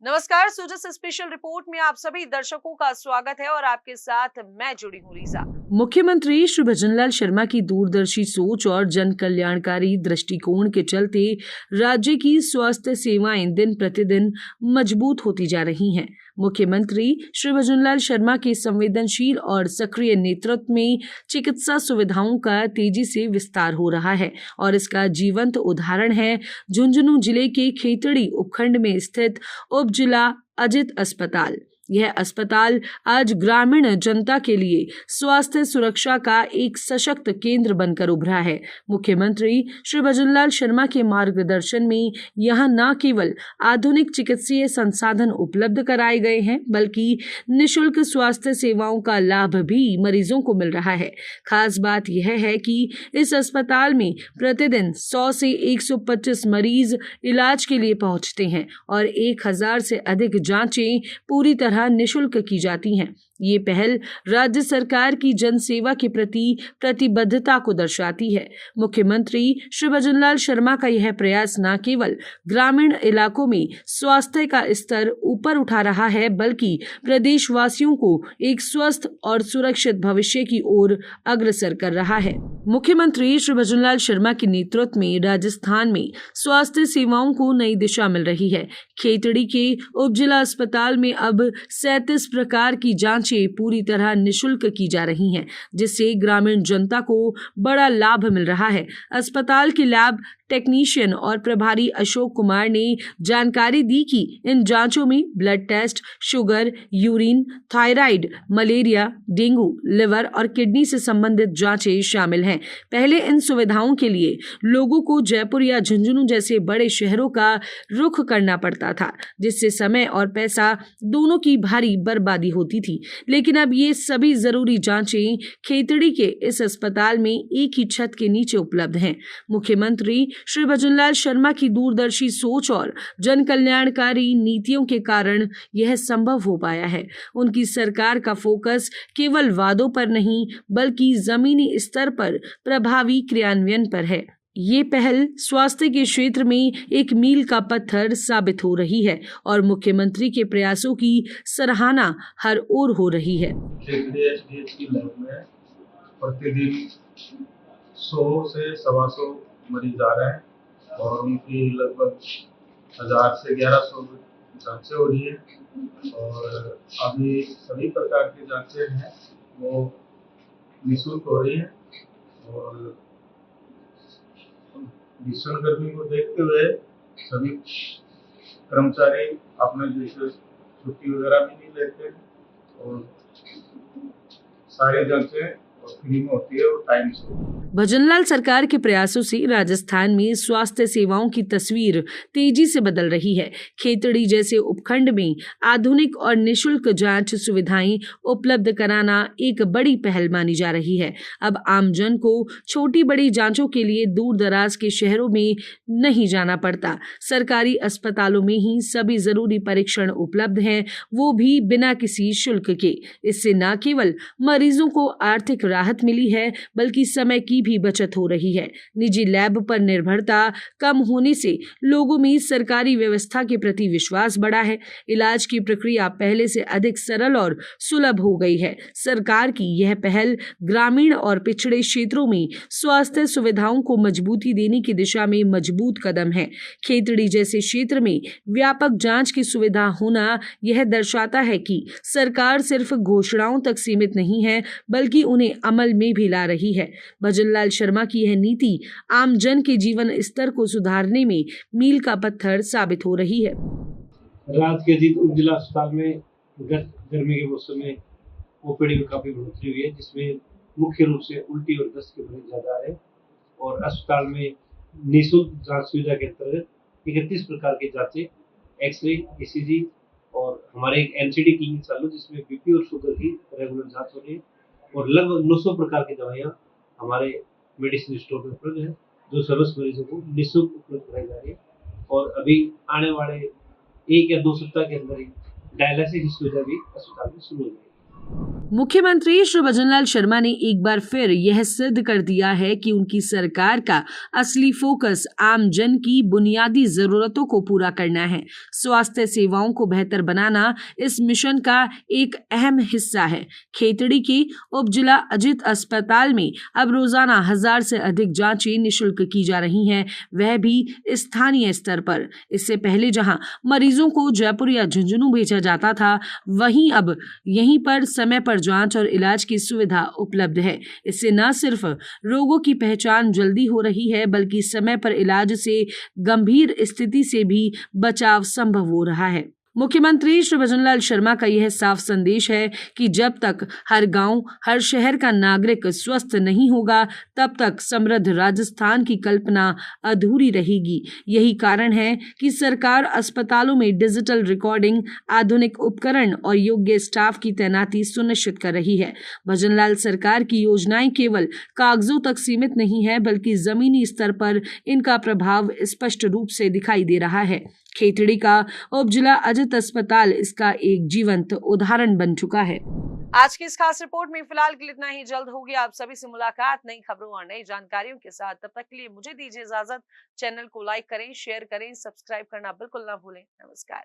नमस्कार, सोजस special report में आप सभी दर्शकों का स्वागत है और आपके साथ मैं जुड़ी हूँ रीजा। मुख्यमंत्री श्री भजनलाल शर्मा की दूरदर्शी सोच और जन कल्याणकारी दृष्टिकोण के चलते राज्य की स्वास्थ्य सेवाएं दिन प्रतिदिन मजबूत होती जा रही हैं। मुख्यमंत्री श्री भजनलाल शर्मा के संवेदनशील और सक्रिय नेतृत्व में चिकित्सा सुविधाओं का तेजी से विस्तार हो रहा है और इसका जीवंत उदाहरण है झुंझुनू जिले के खेतड़ी उपखंड में स्थित उप जिला अजित अस्पताल। यह अस्पताल आज ग्रामीण जनता के लिए स्वास्थ्य सुरक्षा का एक सशक्त केंद्र बनकर उभरा है। मुख्यमंत्री श्री भजनलाल शर्मा के मार्गदर्शन में यहां न केवल आधुनिक चिकित्सीय संसाधन उपलब्ध कराए गए हैं, बल्कि निशुल्क स्वास्थ्य सेवाओं का लाभ भी मरीजों को मिल रहा है। खास बात यह है कि इस अस्पताल में प्रतिदिन 100 से 125 मरीज इलाज के लिए पहुंचते हैं और 1000 से अधिक जांचें पूरी तरह निशुल्क की जाती हैं। ये पहल राज्य सरकार की जन सेवा के प्रति प्रतिबद्धता को दर्शाती है। मुख्यमंत्री श्री भजनलाल शर्मा का यह प्रयास न केवल ग्रामीण इलाकों में स्वास्थ्य का स्तर ऊपर उठा रहा है, बल्कि प्रदेशवासियों को एक स्वस्थ और सुरक्षित भविष्य की ओर अग्रसर कर रहा है। मुख्यमंत्री श्री भजनलाल शर्मा के नेतृत्व में राजस्थान में स्वास्थ्य सेवाओं को नई दिशा मिल रही है। खेतड़ी के उप जिला अस्पताल में अब 37 प्रकार की जांचें पूरी तरह निशुल्क की जा रही हैं, जिससे ग्रामीण जनता को बड़ा लाभ मिल रहा है। अस्पताल के लैब टेक्नीशियन और प्रभारी अशोक कुमार ने जानकारी दी कि इन जांचों में blood test, sugar, urine, thyroid, malaria, dengue, liver और किडनी से संबंधित जांचें शामिल हैं। पहले इन सुविधाओं के लिए लोगों को जयपुर या झुंझुनू जैसे बड़े शहरों का रुख करना पड़ता था, जिससे समय और पैसा दोनों की भारी बर्बादी होती थी। लेकिन अब ये सभी जरूरी जांचें खेतड़ी के इस अस्पताल में एक ही छत के नीचे उपलब्ध हैं। मुख्यमंत्री श्री भजनलाल शर्मा की दूरदर्शी सोच और जन कल्याणकारी नीतियों के कारण यह संभव हो पाया है। उनकी सरकार का फोकस केवल वादों पर नहीं, बल्कि जमीनी स्तर पर प्रभावी क्रियान्वयन पर है। ये पहल स्वास्थ्य के क्षेत्र में एक मील का पत्थर साबित हो रही है और मुख्यमंत्री के प्रयासों की सराहना हर ओर हो रही है। एचडीएच की लैब में प्रतिदिन 100 से 125 मरीज आ रहे हैं और उनकी लगभग 1000 से 1100 जांचें हो रही है और अभी सभी प्रकार की जांचें हैं वो निःशुल्क हो रही है और भीषण गर्मी को देखते हुए सभी कर्मचारी अपने जैसे छुट्टी वगैरह भी नहीं लेते और सारी जांचें फ्री में होती है और टाइम से। भजनलाल सरकार के प्रयासों से राजस्थान में स्वास्थ्य सेवाओं की तस्वीर तेजी से बदल रही है। खेतड़ी जैसे उपखंड में आधुनिक और निशुल्क जांच सुविधाएं उपलब्ध कराना एक बड़ी पहल मानी जा रही है। अब आमजन को छोटी बड़ी जांचों के लिए दूर दराज के शहरों में नहीं जाना पड़ता। सरकारी अस्पतालों में ही सभी जरूरी परीक्षण उपलब्ध हैं, वो भी बिना किसी शुल्क के। इससे न केवल मरीजों को आर्थिक राहत मिली है, बल्कि समय की भी बचत हो रही है। निजी लैब पर निर्भरता कम होने से लोगों में सरकारी व्यवस्था के प्रति विश्वास बढ़ा है। इलाज की प्रक्रिया पहले से अधिक सरल और सुलभ हो गई है। सरकार की यह पहल ग्रामीण और पिछड़े क्षेत्रों में स्वास्थ्य सुविधाओं को मजबूती देने की दिशा में मजबूत कदम है। खेतड़ी जैसे क्षेत्र में व्यापक जांच की सुविधा होना यह दर्शाता है कि सरकार सिर्फ घोषणाओं तक सीमित नहीं है, बल्कि उन्हें अमल में भी ला रही है। भजनलाल शर्मा की यह नीति आम जन के जीवन स्तर को सुधारने में मील का पत्थर साबित हो रही है। रात के अजीत उप जिला अस्पताल में गर्मी के मौसम में ओपीडी में काफी बढ़ोतरी हुई है, जिसमें मुख्य रूप से उल्टी और दस्त के मरीज ज्यादा आ रहे हैं और अस्पताल में निःशुल्क जांच सुविधा के अंतर्गत 31 प्रकार की जांचें, एक्सरे, ईसीजी और हमारे एक एनसीडी क्लिनिक चालू जिसमें बीपी और शुगर की रेगुलर जांच हो रही है और लगभग 900 प्रकार की दवाइयाँ हमारे मेडिसिन स्टोर में उपलब्ध है, जो सर्वस मरीजों को निःशुल्क उपलब्ध कराई जा रही है और अभी आने वाले 1 या 2 सप्ताह के अंदर ही डायलिसिस की सुविधा भी अस्पताल में शुरू हो जाएगी। मुख्यमंत्री श्री भजनलाल शर्मा ने एक बार फिर यह सिद्ध कर दिया है कि उनकी सरकार का असली फोकस आम जन की बुनियादी जरूरतों को पूरा करना है। स्वास्थ्य सेवाओं को बेहतर बनाना इस मिशन का एक अहम हिस्सा है। खेतड़ी के उपजिला अजित अस्पताल में अब रोजाना 1000 से अधिक जांचें निःशुल्क की जा रही हैं, वह भी स्थानीय स्तर पर। इससे पहले जहां मरीजों को जयपुर या झुंझुनू भेजा जाता था, वहीं अब यहीं पर समय पर जांच और इलाज की सुविधा उपलब्ध है। इससे न सिर्फ रोगों की पहचान जल्दी हो रही है, बल्कि समय पर इलाज से गंभीर स्थिति से भी बचाव संभव हो रहा है। मुख्यमंत्री श्री भजनलाल शर्मा का यह साफ संदेश है कि जब तक हर गांव, हर शहर का नागरिक स्वस्थ नहीं होगा, तब तक समृद्ध राजस्थान की कल्पना अधूरी रहेगी। यही कारण है कि सरकार अस्पतालों में डिजिटल रिकॉर्डिंग, आधुनिक उपकरण और योग्य स्टाफ की तैनाती सुनिश्चित कर रही है। भजनलाल सरकार की योजनाएं केवल कागजों तक सीमित नहीं है, बल्कि जमीनी स्तर पर इनका प्रभाव स्पष्ट रूप से दिखाई दे रहा है। खेतड़ी का उपजिला अजित अस्पताल इसका एक जीवंत उदाहरण बन चुका है। आज की इस खास रिपोर्ट में फिलहाल के लिए इतना ही। जल्द होगी आप सभी से मुलाकात नई खबरों और नई जानकारियों के साथ। तब तक के लिए मुझे दीजिए इजाजत। चैनल को लाइक करें, शेयर करें, सब्सक्राइब करना बिल्कुल ना भूलें। नमस्कार।